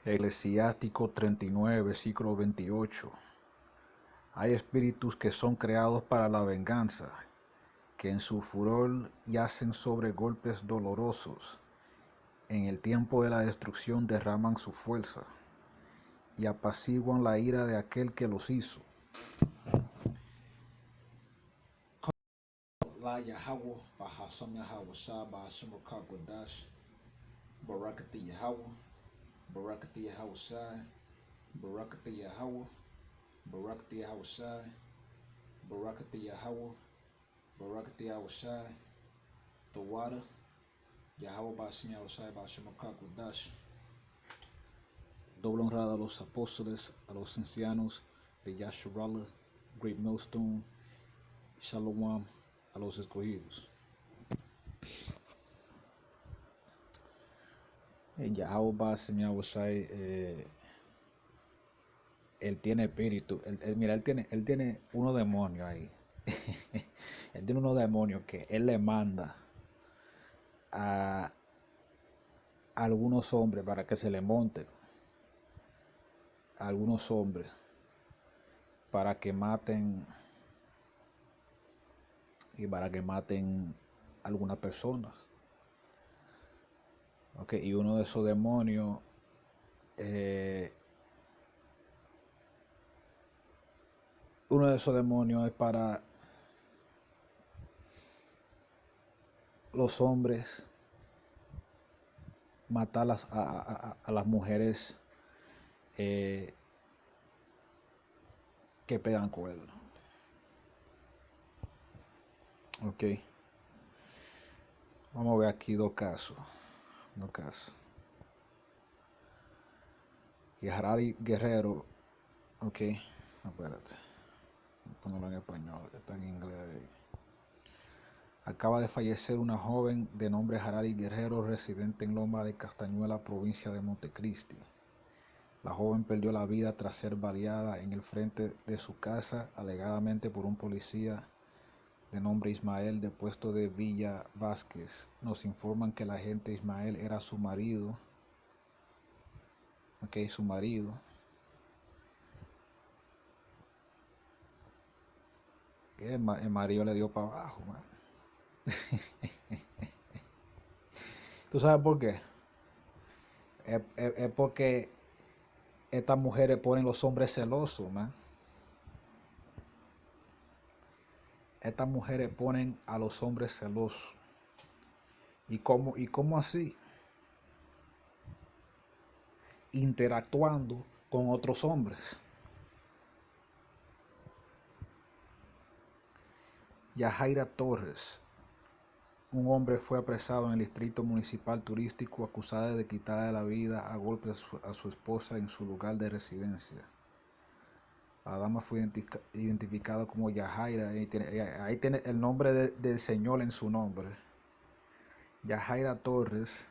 Eclesiástico 39, versículo 28. Hay espíritus que son creados para la venganza, que en su furor yacen sobre golpes dolorosos. En el tiempo de la destrucción derraman su fuerza y apaciguan la ira de aquel que los hizo. La Yahweh, Bahasam Yahweh Sa, Bahasam Rakakwadash, Barakati Yahweh, Barakati Yahweh Sa, Barakati Yahweh, Barakati Yahweh Sa, Barakati Yahweh, Barakati Yahweh Sa, the water, Yahweh Bahasam Yahweh Sa, Bahasam Rakakwadash. Doble honrada a los apóstoles, a los ancianos de Yasharala, Great Millstone, Shalom a los escogidos. Yahweh Bahasam Yahweh Sa, él tiene espíritu, mira, él tiene unos demonios ahí. Él tiene unos demonios que él le manda a algunos hombres para que se le monten. A algunos hombres para que maten algunas personas. Okay, y uno de esos demonios es para los hombres matar a las mujeres que pegan cuernos. Ok, vamos a ver aquí dos casos. Harari Guerrero, ok, espérate, voy a ponerlo en español, está en inglés. Acaba de fallecer una joven de nombre Harari Guerrero, residente en Loma de Castañuela, provincia de Montecristi. La joven perdió la vida tras ser baleada en el frente de su casa, alegadamente por un policía de nombre Ismael, de puesto de Villa Vázquez. Nos informan que el agente Ismael era su marido. Ok, su marido. El marido le dio para abajo, man. ¿Tú sabes por qué? Es porque estas mujeres ponen los hombres celosos, man. Estas mujeres ponen a los hombres celosos. ¿Y cómo así? Interactuando con otros hombres. Yajaira Torres, un hombre fue apresado en el distrito municipal turístico acusado de quitarle la vida a golpes a su esposa en su lugar de residencia. La dama fue identificada como Yajaira, ahí tiene el nombre del Señor en su nombre. Yajaira Torres,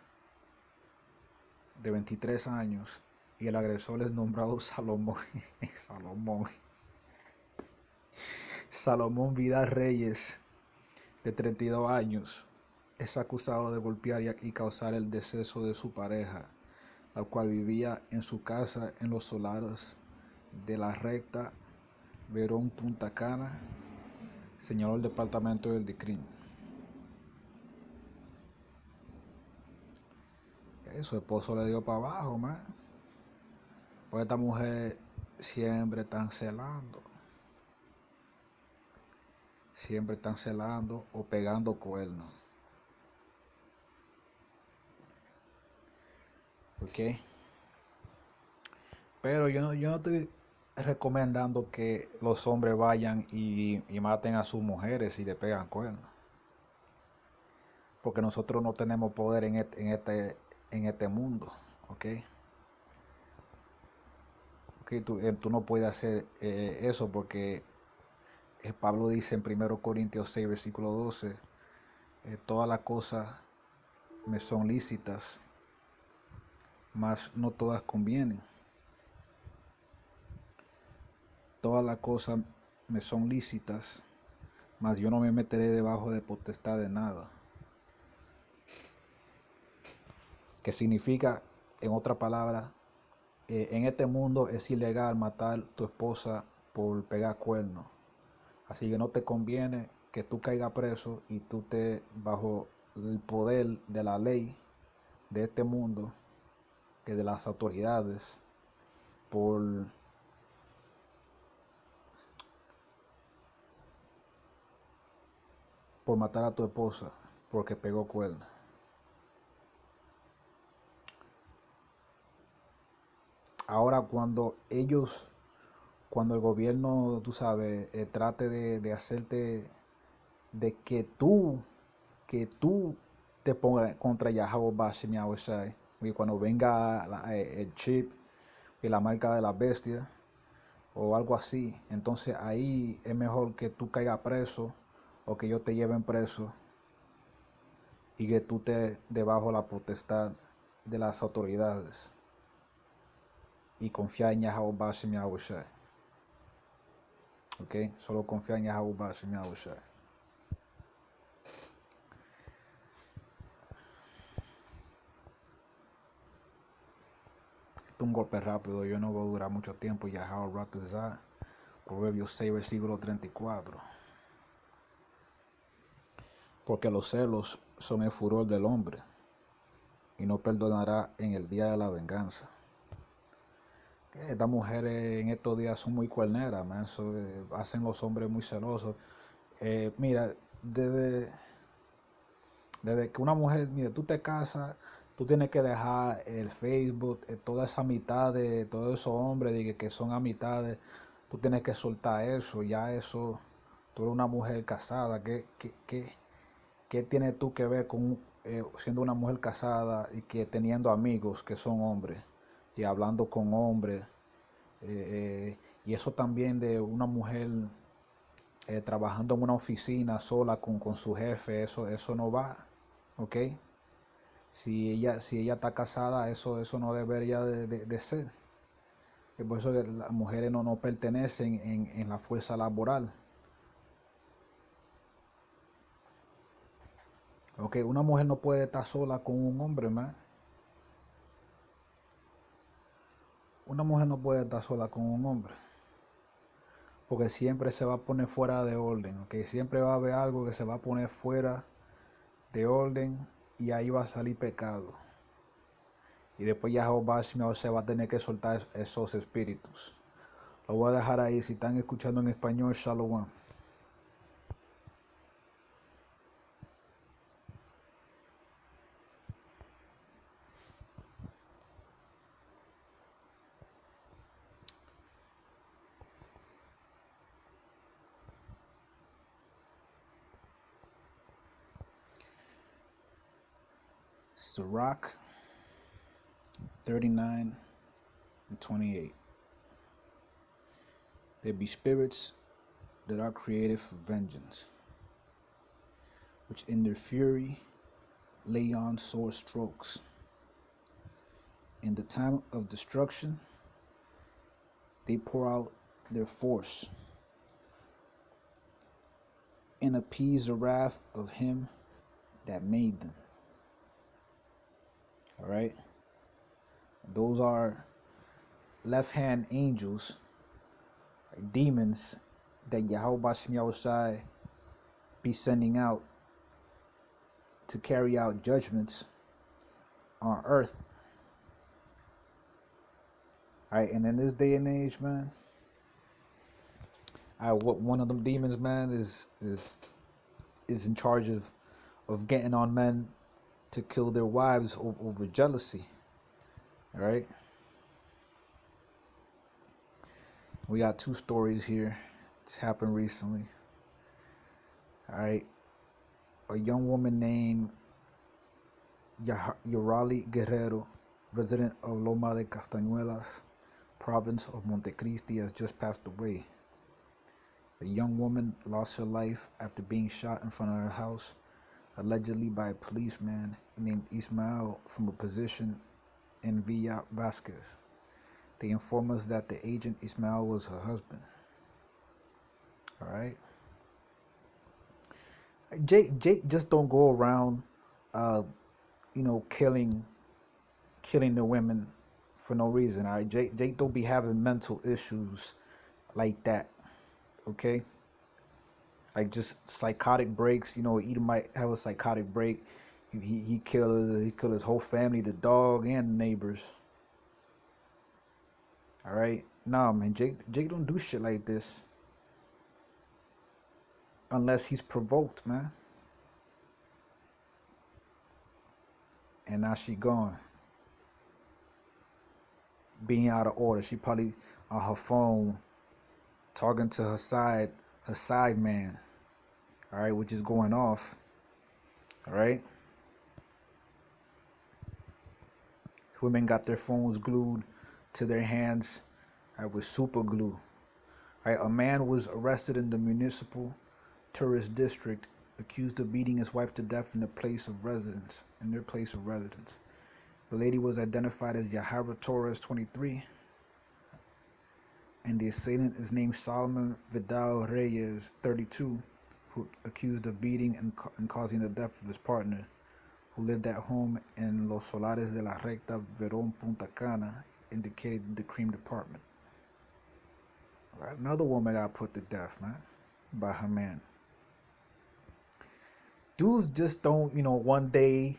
de 23 años, y el agresor es nombrado Salomón. Salomón Vidal Reyes, de 32 años, es acusado de golpear y causar el deceso de su pareja, la cual vivía en su casa en los solares de la recta Verón Punta Cana, señaló el departamento del doctrina. Su esposo le dio para abajo, man. Pues esta mujer siempre están celando. Siempre están celando o pegando cuernos. Ok. Pero yo no estoy recomendando que los hombres vayan y maten a sus mujeres y le pegan cuernos. Porque nosotros no tenemos poder en este mundo. Ok. Okay, tú no puedes hacer eso porque Pablo dice en 1 Corintios 6, versículo 12, todas las cosas me son lícitas, mas no todas convienen. Todas las cosas me son lícitas, mas yo no me meteré debajo de potestad de nada. Que significa, en otra palabra, En este mundo es ilegal matar a tu esposa por pegar cuernos. Así que no te conviene que tú caigas preso y tú estés bajo el poder de la ley de este mundo, que de las autoridades, por, por matar a tu esposa porque pegó cuernos. Ahora cuando el gobierno, tú sabes, trate de hacerte, de que tú te pongas contra Yahweh Bashim Yahushai, y cuando venga el chip y la marca de la bestia o algo así, entonces ahí es mejor que tú caigas preso o que ellos te lleven preso y que tú estés debajo de la potestad de las autoridades y confiar en Yahweh Bashim Yahushai. Ok, solo confía en Yahweh Bashim Yahushai. Esto es un golpe rápido, yo no voy a durar mucho tiempo. Yahweh Rakazah, Proverbios 6, versículo 34. Porque los celos son el furor del hombre, y no perdonará en el día de la venganza. Estas mujeres en estos días son muy cuerneras, man. Hacen los hombres muy celosos. Mira, desde que una mujer, mira, tú te casas, tú tienes que dejar el Facebook, toda esa amistad de todos esos hombres que son amistades, tú tienes que soltar eso, ya eso, tú eres una mujer casada, ¿qué tienes tú que ver con siendo una mujer casada y que teniendo amigos que son hombres y hablando con hombres? Y eso también de una mujer trabajando en una oficina sola con su jefe, eso no va, ¿ok? Si ella está casada, eso no debería de ser. Y por eso las mujeres no pertenecen en la fuerza laboral. ¿Ok? Una mujer no puede estar sola con un hombre, man. Una mujer no puede estar sola con un hombre. Porque siempre se va a poner fuera de orden, ¿ok? Siempre va a haber algo que se va a poner fuera de orden y ahí va a salir pecado. Y después Jehová se va a tener que soltar esos espíritus. Lo voy a dejar ahí. Si están escuchando en español, Shalom. Sirach 39 and 28. There be spirits that are created for vengeance, which in their fury lay on sore strokes. In the time of destruction, they pour out their force and appease the wrath of him that made them. All right? Those are left-hand angels, demons that Yahweh Shai be sending out to carry out judgments on earth. All right, and in this day and age, man, one of them demons, man, is in charge of getting on men to kill their wives over jealousy. All right. We got two stories here. It's happened recently. All right. A young woman named Yasharala Guerrero, resident of Loma de Castañuelas, province of Montecristi, has just passed away. The young woman lost her life after being shot in front of her house, allegedly by a policeman named Ismael from a position in Villa Vasquez. They inform us that the agent Ismael was her husband. All right. Jake just don't go around, killing the women for no reason. All right, Jake don't be having mental issues like that. Okay, like just psychotic breaks. You know, Edom might have a psychotic break. He killed his whole family, the dog and the neighbors. All right, nah, man, Jake don't do shit like this unless he's provoked, man. And now she gone, being out of order. She probably on her phone talking to her side man. All right, which is going off. All right. Women got their phones glued to their hands, all right, with super glue. All right, a man was arrested in the municipal tourist district, accused of beating his wife to death in their place of residence. The lady was identified as Yasharala Torres, 23, and the assailant is named Solomon Vidal Reyes, 32, who accused of beating and causing the death of his partner, who lived at home in Los Solares de la Recta, Verón, Punta Cana, indicated the crime department. All right, another woman got put to death, man, by her man. Dudes just don't, one day,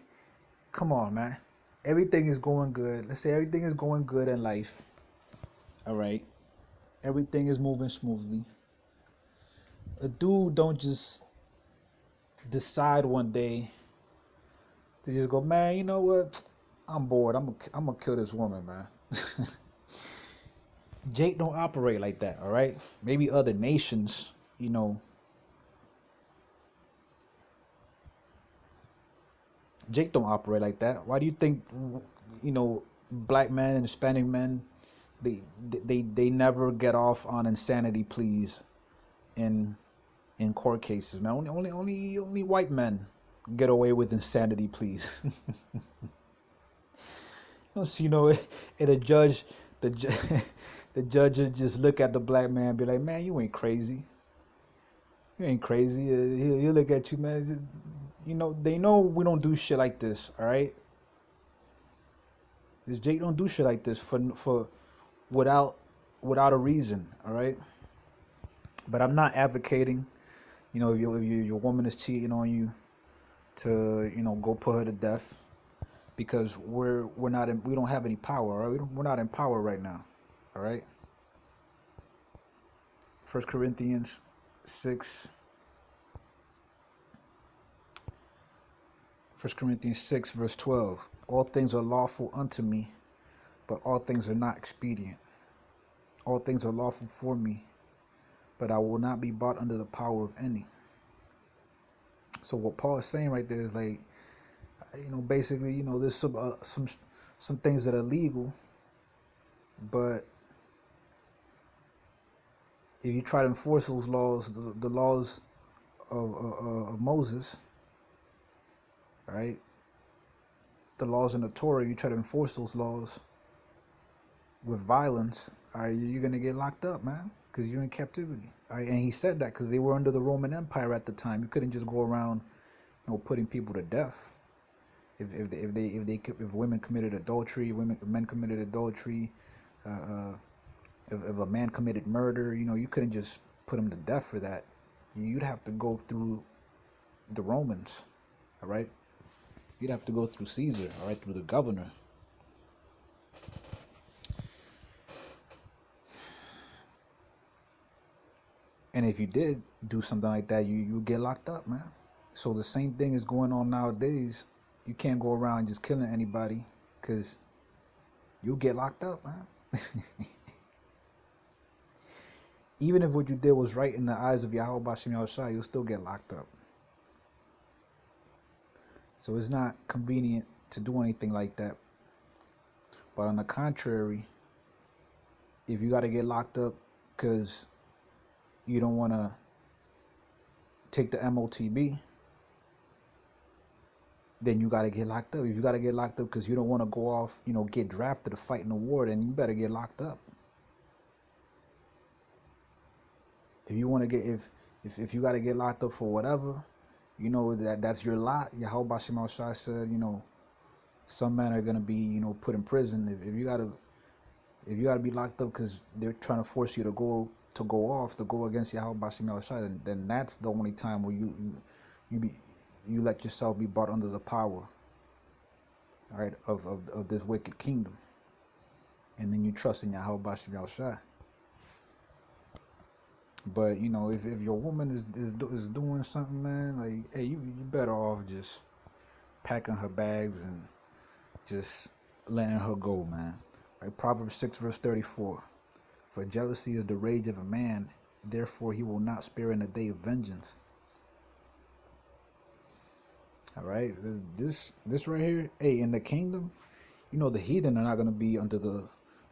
come on, man. Everything is going good. Let's say everything is going good in life. All right. Everything is moving smoothly. A dude don't just decide one day to just go, man, you know what? I'm bored. I'm gonna kill this woman, man. Jake don't operate like that, all right? Maybe other nations, Jake don't operate like that. Why do you think, black men and Hispanic men, they never get off on insanity pleas in court cases, man? Only white men get away with insanity pleas. And the judge, the judge would just look at the black man and be like, man, you ain't crazy. You ain't crazy. He'll look at you, man. They know we don't do shit like this, all right? This Jake don't do shit like this for without a reason, all right? But I'm not advocating, if your woman is cheating on you, to go put her to death, because we don't have any power, all right? We're not in power right now, all right? 1 Corinthians 6. 1 Corinthians 6, verse 12. All things are lawful unto me, but all things are not expedient. All things are lawful for me, but I will not be brought under the power of any. So what Paul is saying right there is like, basically, there's some things that are legal, but if you try to enforce those laws, the laws of Moses, right? The laws in the Torah, you try to enforce those laws with violence, all right, you're going to get locked up, man, because you're in captivity. All right, and he said that because they were under the Roman Empire at the time. You couldn't just go around, putting people to death. If women committed adultery, men committed adultery, if a man committed murder, you couldn't just put him to death for that. You'd have to go through the Romans, all right? You'd have to go through Caesar, all right, through the governor. And if you did do something like that, you get locked up, man. So the same thing is going on nowadays. You can't go around just killing anybody, because you'll get locked up, man. Even if what you did was right in the eyes of Yahweh Bashem Yahushua, you'll still get locked up. So it's not convenient to do anything like that. But on the contrary, if you got to get locked up because you don't want to take the MOTB, then you got to get locked up. If you got to get locked up because you don't want to go off, get drafted to fight in the war, then you better get locked up. If you want to get, if you got to get locked up for whatever, that's your lot. Yahweh Bashem Al-Shai said, some men are going to be, put in prison. If you got to If you gotta be locked up because they're trying to force you to go against Yahweh Bashim Yahushua, then that's the only time where you let yourself be brought under the power, right, of this wicked kingdom, and then you trust in Yahweh Bashim Yahushua. But you know, if your woman is doing something, man, like, hey, you better off just packing her bags and just letting her go, man. Like Proverbs 6 verse 34. For jealousy is the rage of a man, therefore he will not spare in the day of vengeance. All right, this right here, hey, in the kingdom, you know, the heathen are not gonna be they're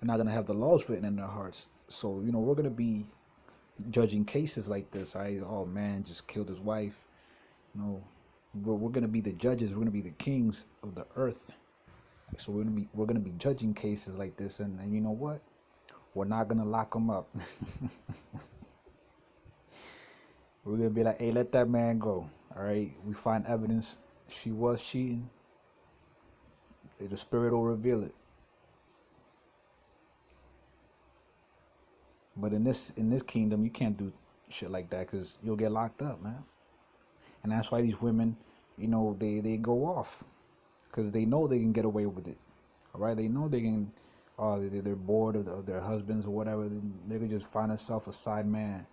not gonna have the laws written in their hearts. So you know, we're gonna be judging cases like this, right? Oh man, just killed his wife. You know, we're gonna be the judges. We're gonna be the kings of the earth. So we're gonna be judging cases like this, and you know what? We're not gonna lock them up. We're gonna be like, hey, let that man go. All right, we find evidence she was cheating. The spirit will reveal it. But in this kingdom, you can't do shit like that because you'll get locked up, man. And that's why these women, you know, they go off because they know they can get away with it. All right, they know they can. They're bored of their husbands or whatever. They can just find themselves a side man,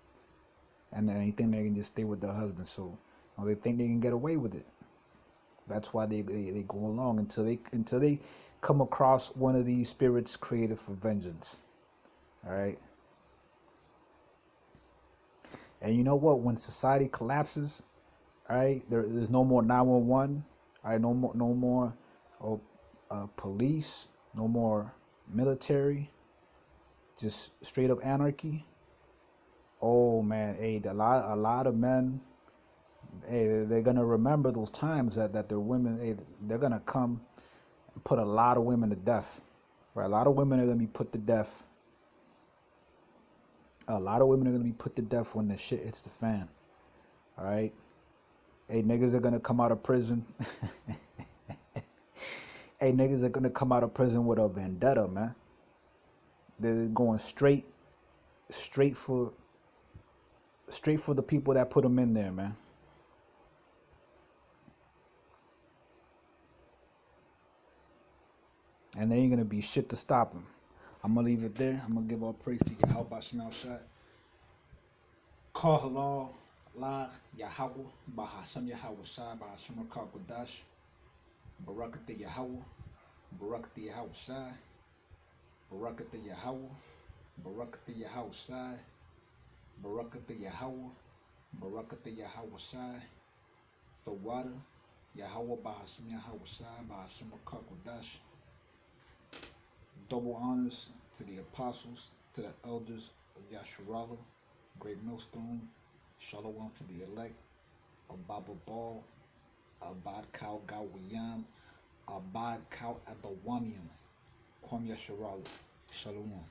and then they think they can just stay with their husband. So you know, they think they can get away with it. That's why they go along until they come across one of these spirits created for vengeance. All right. And you know what? When society collapses, all right, there's no more 911. All right, no more police, no more military, just straight up anarchy. Oh man, hey, a lot of men, hey, they're gonna remember those times that their women, hey, they're gonna come and put a lot of women to death. Right, a lot of women are gonna be put to death. A lot of women are gonna be put to death when the shit hits the fan. All right. Hey, niggas are gonna come out of prison. Hey, niggas are gonna come out of prison with a vendetta, man. They're going straight for the people that put them in there, man. And there ain't gonna be shit to stop them. I'm gonna leave it there. I'm gonna give all praise to Yahweh Bashim Shot. Call halal, la Yahweh, Bahasam Yahweh Shai, Bahasam Rakar Barakati Yahweh, Barakati Yahweh Shai, Barakati Yahweh, Barakati Yahweh Shai, Barakati Yahweh, Barakati Yahweh Shai, the water, Yahweh Bahasam Yahweh Shai, Bahasam Rakar Double honors to the apostles, to the elders of Yasharala, Great Millstone, Shalom to the elect, Ababa Ball, Abad Kau Gawiyam, Abad Kau Adawamium, Kwam Yasharala, Shalom.